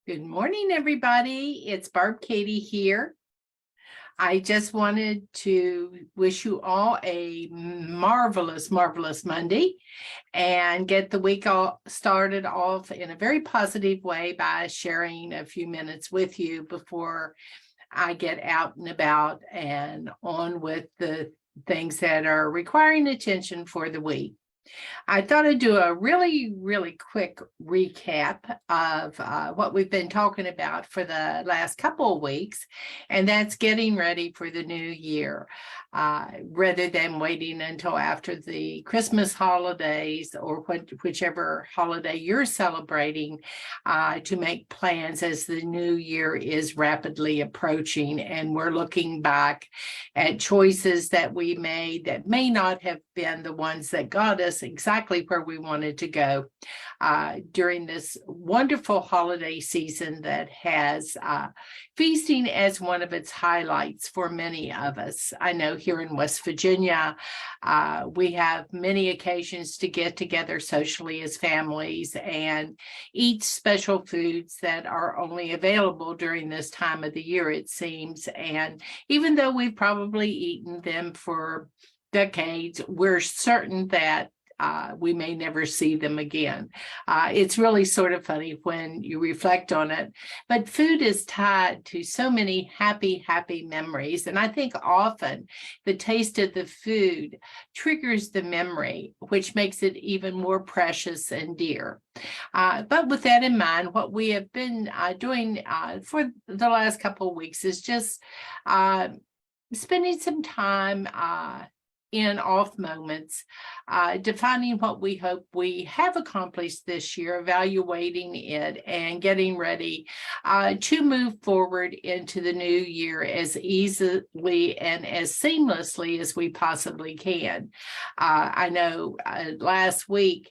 Good morning, everybody. It's Barb Katie here. I just wanted to wish you all a marvelous Monday and get the week all started off in a very positive way by sharing a few minutes with you before I get out and about and on with the things that are requiring attention for the week. I thought I'd do a really quick recap of what we've been talking about for the last couple of weeks, and that's getting ready for the new year. Rather than waiting until after the Christmas holidays or whichever holiday you're celebrating to make plans as the new year is rapidly approaching, and we're looking back at choices that we made that may not have been the ones that got us exactly where we wanted to go during this wonderful holiday season that has feasting as one of its highlights for many of us. I know here in West Virginia, we have many occasions to get together socially as families and eat special foods that are only available during this time of the year, it seems. And even though we've probably eaten them for decades, we're certain that we may never see them again. It's really sort of funny when you reflect on it, but food is tied to so many happy memories. And I think often the taste of the food triggers the memory, which makes it even more precious and dear. But with that in mind, what we have been doing for the last couple of weeks is just spending some time in off moments, defining what we hope we have accomplished this year, evaluating it, and getting ready to move forward into the new year as easily and as seamlessly as we possibly can. I know last week,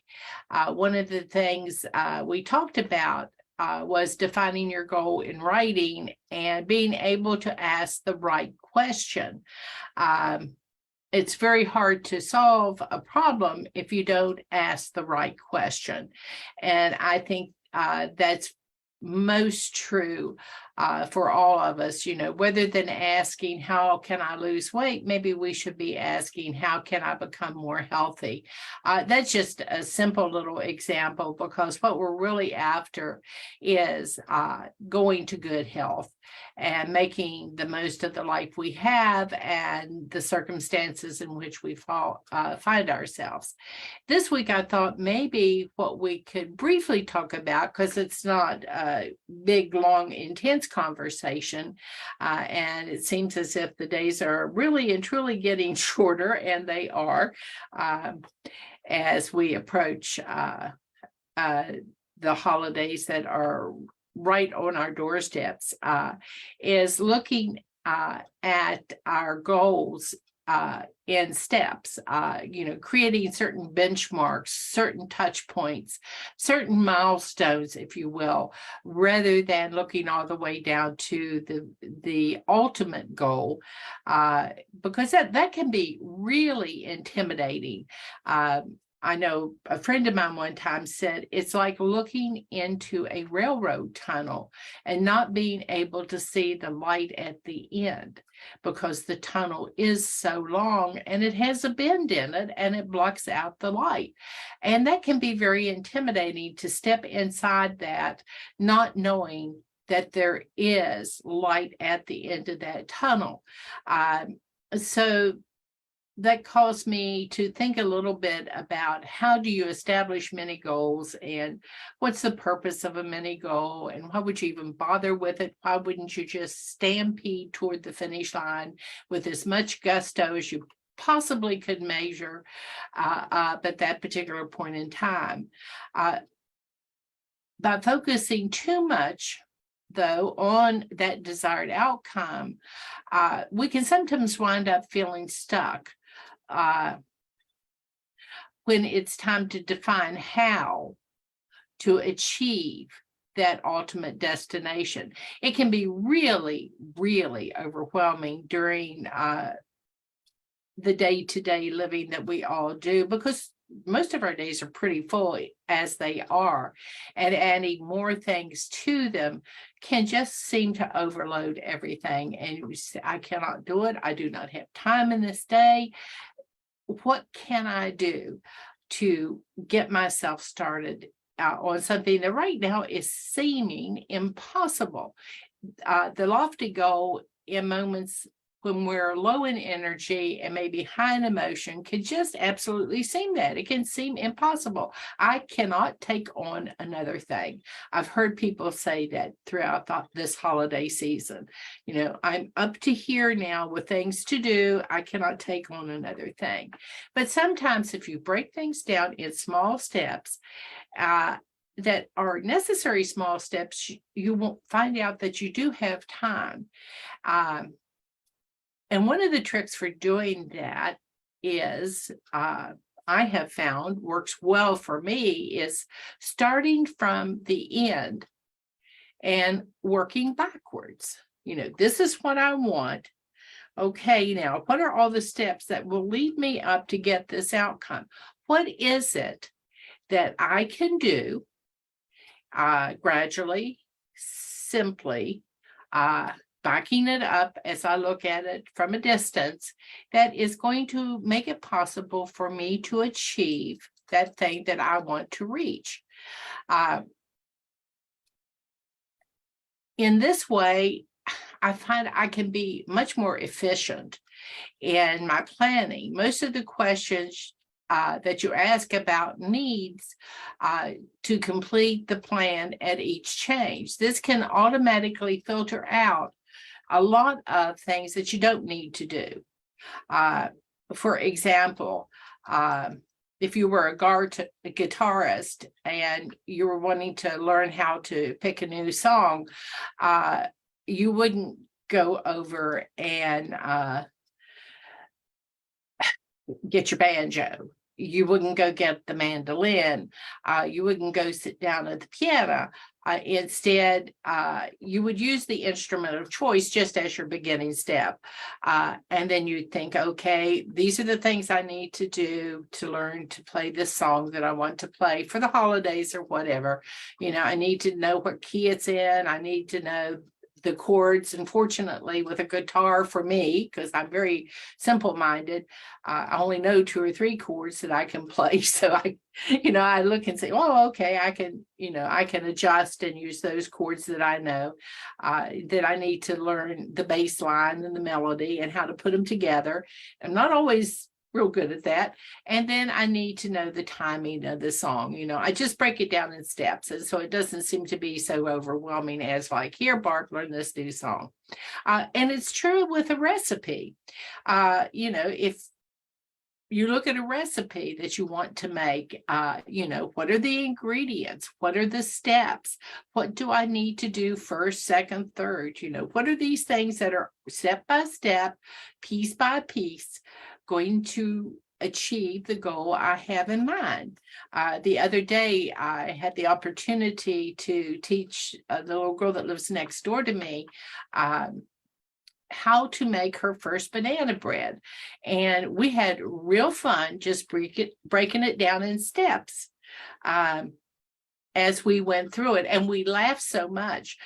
one of the things we talked about was defining your goal in writing and being able to ask the right question. It's very hard to solve a problem if you don't ask the right question. And I think that's most true for all of us, rather than asking, how can I lose weight? Maybe we should be asking, how can I become more healthy? That's just a simple little example, because what we're really after is going to good health and making the most of the life we have and the circumstances in which we find ourselves. This week, I thought maybe what we could briefly talk about, because it's not a big, long, intense conversation, and it seems as if the days are really and truly getting shorter, and they are as we approach the holidays that are right on our doorsteps, is looking at our goals in steps, creating certain benchmarks, certain touch points, certain milestones, if you will, rather than looking all the way down to the ultimate goal, because that can be really intimidating. I know a friend of mine one time said it's like looking into a railroad tunnel and not being able to see the light at the end, because the tunnel is so long and it has a bend in it and it blocks out the light. And that can be very intimidating to step inside that, not knowing that there is light at the end of that tunnel. So that caused me to think a little bit about, how do you establish mini goals, and what's the purpose of a mini goal, and why would you even bother with it? Why wouldn't you just stampede toward the finish line with as much gusto as you possibly could measure at that particular point in time? By focusing too much, though, on that desired outcome, we can sometimes wind up feeling stuck when it's time to define how to achieve that ultimate destination. It can be really overwhelming during the day-to-day living that we all do, because most of our days are pretty full as they are, and adding more things to them can just seem to overload everything. And you say, I cannot do it. I do not have time in this day. What can I do to get myself started on something that right now is seeming impossible? The lofty goal in moments when we're low in energy and maybe high in emotion can just absolutely seem that. It can seem impossible. I cannot take on another thing. I've heard people say that throughout this holiday season. You know, I'm up to here now with things to do. I cannot take on another thing. But sometimes if you break things down in small steps, that are necessary small steps, you won't find out that you do have time. And one of the tricks for doing that is, I have found works well for me, is starting from the end and working backwards. You know, this is what I want. Okay, now what are all the steps that will lead me up to get this outcome? What is it that I can do gradually, simply, backing it up as I look at it from a distance, that is going to make it possible for me to achieve that thing that I want to reach. In this way, I find I can be much more efficient in my planning. Most of the questions that you ask about needs to complete the plan at each change. This can automatically filter out a lot of things that you don't need to do. For example, if you were a guitarist and you were wanting to learn how to pick a new song, you wouldn't go over and get your banjo. You wouldn't go get the mandolin. You wouldn't go sit down at the piano. Instead, you would use the instrument of choice just as your beginning step. And then you'd think, okay, these are the things I need to do to learn to play this song that I want to play for the holidays or whatever. You know, I need to know what key it's in. I need to know the chords. And fortunately, with a guitar, for me, because I'm very simple-minded, I only know 2 or 3 chords that I can play. So I look and say, oh, okay, I can adjust and use those chords that I know. That I need to learn the bass line and the melody and how to put them together. I'm not always real good at that. And then I need to know the timing of the song. You know, I just break it down in steps. And so it doesn't seem to be so overwhelming as like, here, Bart, learn this new song. And it's true with a recipe. If you look at a recipe that you want to make, what are the ingredients? What are the steps? What do I need to do first, second, third? What are these things that are step by step, piece by piece, going to achieve the goal I have in mind? The other day, I had the opportunity to teach the little girl that lives next door to me how to make her first banana bread. And we had real fun just breaking it down in steps as we went through it. And we laughed so much.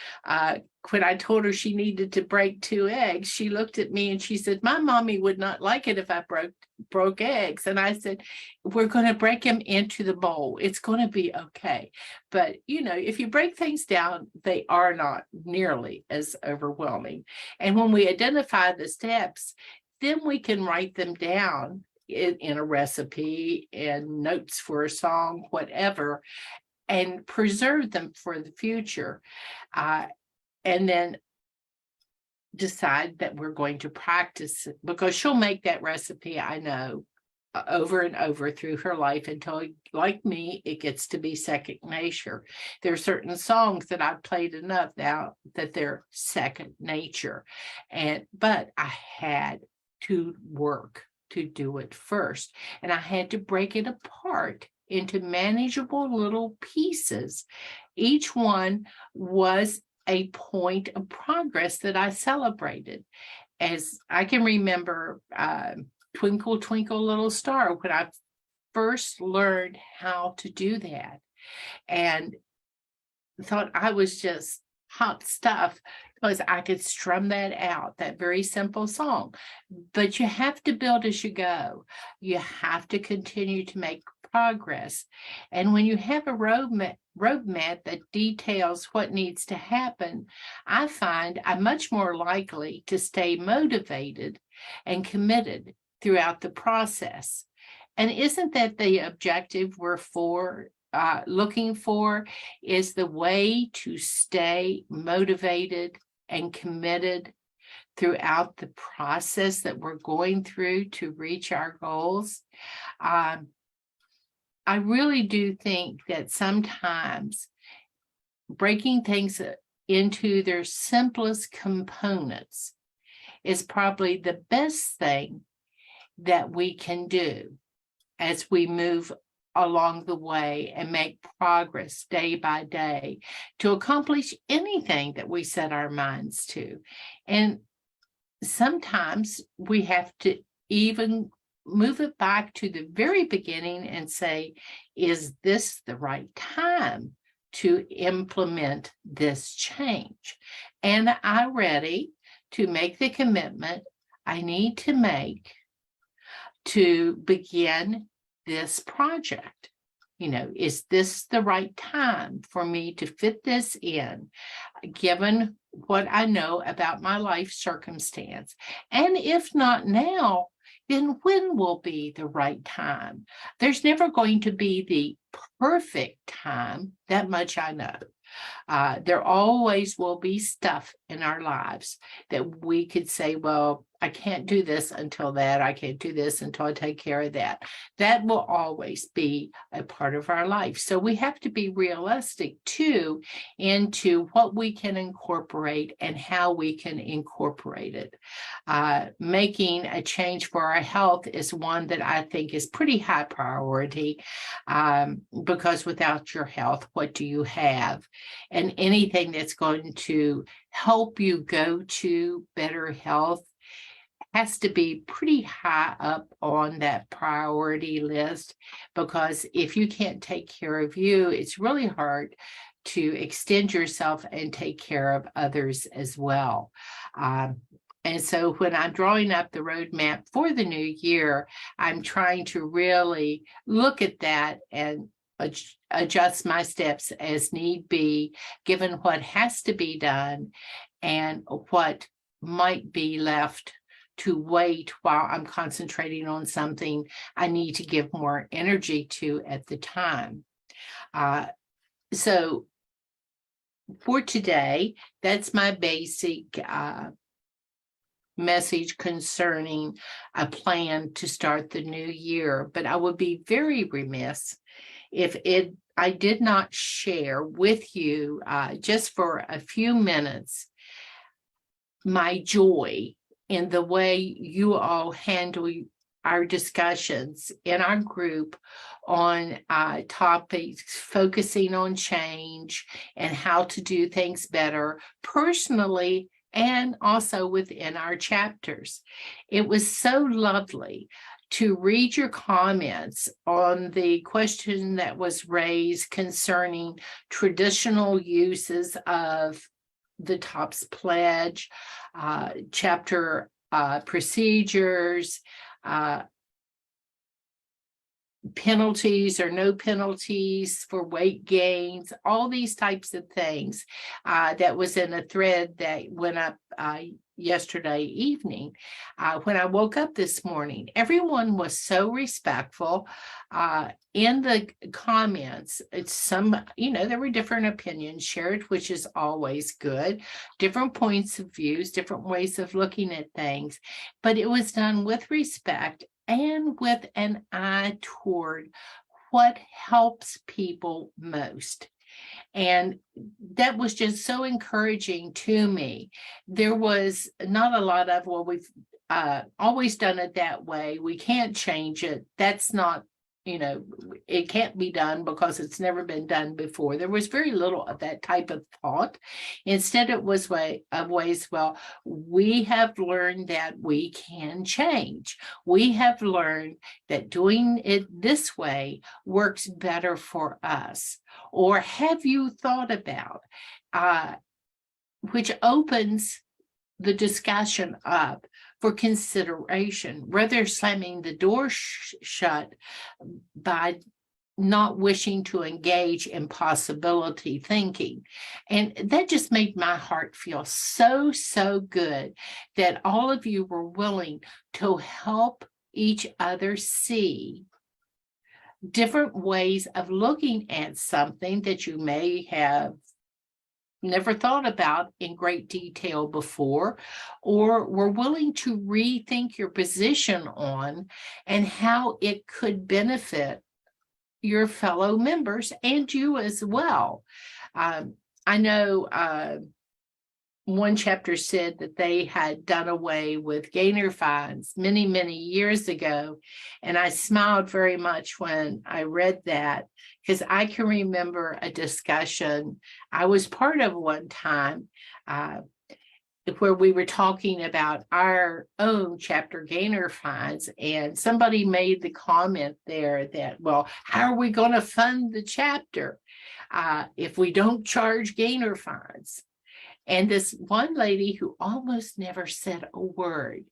When I told her she needed to break 2 eggs, she looked at me and she said, my mommy would not like it if I broke eggs. And I said, we're going to break them into the bowl. It's going to be okay. But, if you break things down, they are not nearly as overwhelming. And when we identify the steps, then we can write them down in a recipe and notes for a song, whatever, and preserve them for the future. And then decide that we're going to practice it, because she'll make that recipe, I know, over and over through her life until, like me, it gets to be second nature. There are certain songs that I've played enough now that they're second nature. But I had to work to do it first. And I had to break it apart into manageable little pieces. Each one was a point of progress that I celebrated. As I can remember, Twinkle, Twinkle, Little Star, when I first learned how to do that and thought I was just hot stuff because I could strum that out, that very simple song. But you have to build as you go. You have to continue to make progress. And when you have a roadmap that details what needs to happen, I find I'm much more likely to stay motivated and committed throughout the process. And isn't that the objective we're looking for, is the way to stay motivated and committed throughout the process that we're going through to reach our goals? I really do think that sometimes breaking things into their simplest components is probably the best thing that we can do as we move along the way and make progress day by day to accomplish anything that we set our minds to. And sometimes we have to even move it back to the very beginning and say, is this the right time to implement this change? And I'm ready to make the commitment I need to make to begin this project. Is this the right time for me to fit this in, given what I know about my life circumstance? And if not now, then when will be the right time? There's never going to be the perfect time, that much I know. There always will be stuff in our lives that we could say, well, I can't do this until that. I can't do this until I take care of that. That will always be a part of our life. So we have to be realistic too into what we can incorporate and how we can incorporate it. Making a change for our health is one that I think is pretty high priority, because without your health, what do you have? And anything that's going to help you go to better health has to be pretty high up on that priority list, because if you can't take care of you, it's really hard to extend yourself and take care of others as well. And so when I'm drawing up the roadmap for the new year, I'm trying to really look at that and adjust my steps as need be, given what has to be done and what might be left to wait while I'm concentrating on something I need to give more energy to at the time. So for today, that's my basic message concerning a plan to start the new year. But I would be very remiss if I did not share with you, just for a few minutes, my joy in the way you all handle our discussions in our group on topics focusing on change and how to do things better personally and also within our chapters. It was so lovely to read your comments on the question that was raised concerning traditional uses of the TOPS pledge, chapter procedures, penalties or no penalties for weight gains, all these types of things. That was in a thread that went up yesterday evening. When I woke up this morning, everyone was so respectful. In the comments, there were different opinions shared, which is always good, different points of views, different ways of looking at things, but it was done with respect and with an eye toward what helps people most. And that was just so encouraging to me. There was not a lot of, well, we've always done it that way, we can't change it. That's not it can't be done because it's never been done before. There was very little of that type of thought. Instead, it was ways, well, we have learned that we can change. We have learned that doing it this way works better for us. Or have you thought about, which opens the discussion up for consideration, rather slamming the door shut by not wishing to engage in possibility thinking. And that just made my heart feel so, so good that all of you were willing to help each other see different ways of looking at something that you may have never thought about in great detail before, or were willing to rethink your position on and how it could benefit your fellow members and you as well. I know one chapter said that they had done away with gainer fines many, many years ago. And I smiled very much when I read that, because I can remember a discussion I was part of one time where we were talking about our own chapter gainer fines. And somebody made the comment there that, well, how are we going to fund the chapter if we don't charge gainer fines? And this one lady who almost never said a word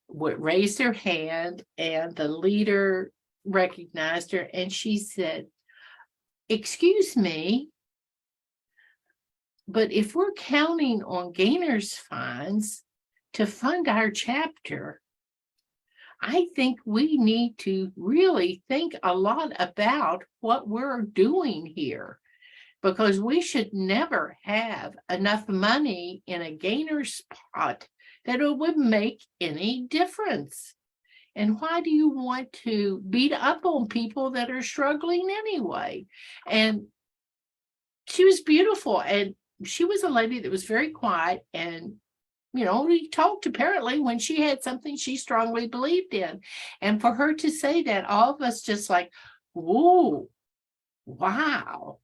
would raise her hand, and the leader recognized her, and she said, "Excuse me, but if we're counting on gainers fines to fund our chapter, I think we need to really think a lot about what we're doing here. Because we should never have enough money in a gainer's pot that it would make any difference. And why do you want to beat up on people that are struggling anyway?" And she was beautiful. And she was a lady that was very quiet. And, we talked apparently when she had something she strongly believed in. And for her to say that, all of us just like, whoa, wow.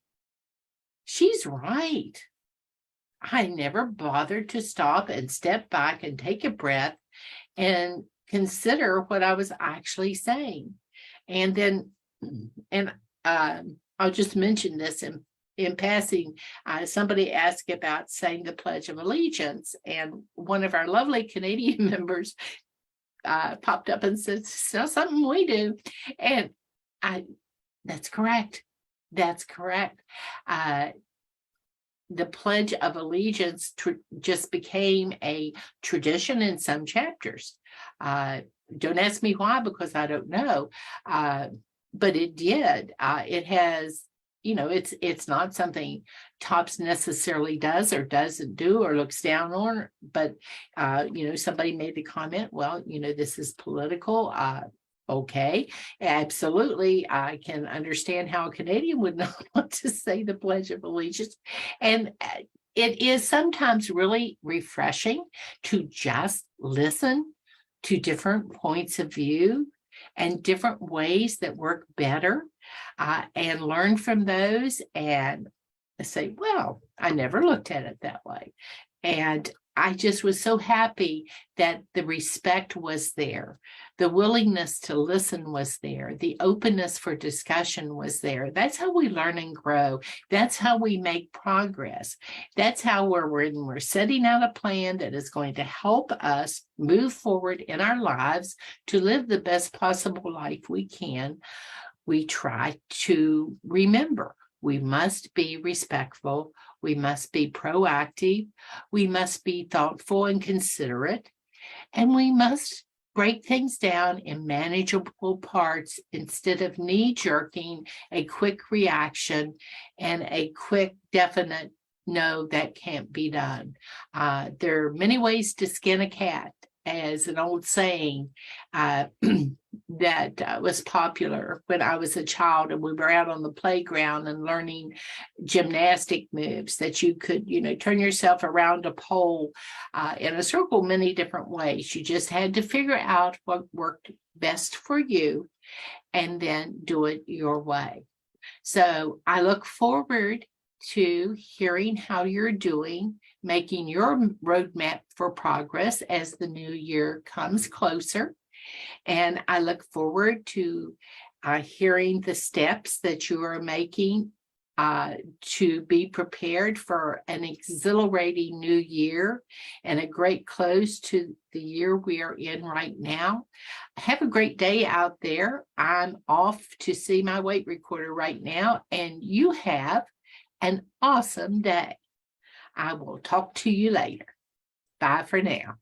She's right. I never bothered to stop and step back and take a breath and consider what I was actually saying. And then, I'll just mention this in passing. Somebody asked about saying the Pledge of Allegiance, and one of our lovely Canadian members popped up and said, "So something we do," and that's correct. That's correct. The Pledge of Allegiance just became a tradition in some chapters. Don't ask me why, because I don't know. But it did. It has, it's not something TOPS necessarily does or doesn't do or looks down on. But, somebody made the comment, well, this is political. Okay, absolutely. I can understand how a Canadian would not want to say the Pledge of Allegiance. And it is sometimes really refreshing to just listen to different points of view and different ways that work better, and learn from those and say, well, I never looked at it that way. And I just was so happy that the respect was there. The willingness to listen was there. The openness for discussion was there. That's how we learn and grow. That's how we make progress. That's how we're setting out a plan that is going to help us move forward in our lives to live the best possible life we can. We try to remember we must be respectful. We must be proactive. We must be thoughtful and considerate. And we must break things down in manageable parts instead of knee-jerking a quick reaction and a quick, definite, no, that can't be done. There are many ways to skin a cat, as an old saying that was popular when I was a child and we were out on the playground and learning gymnastic moves that you could, turn yourself around a pole in a circle many different ways. You just had to figure out what worked best for you and then do it your way. So I look forward to hearing how you're doing, making your roadmap for progress as the new year comes closer. And I look forward to hearing the steps that you are making to be prepared for an exhilarating new year and a great close to the year we are in right now. Have a great day out there. I'm off to see my weight recorder right now, and you have an awesome day. I will talk to you later. Bye for now.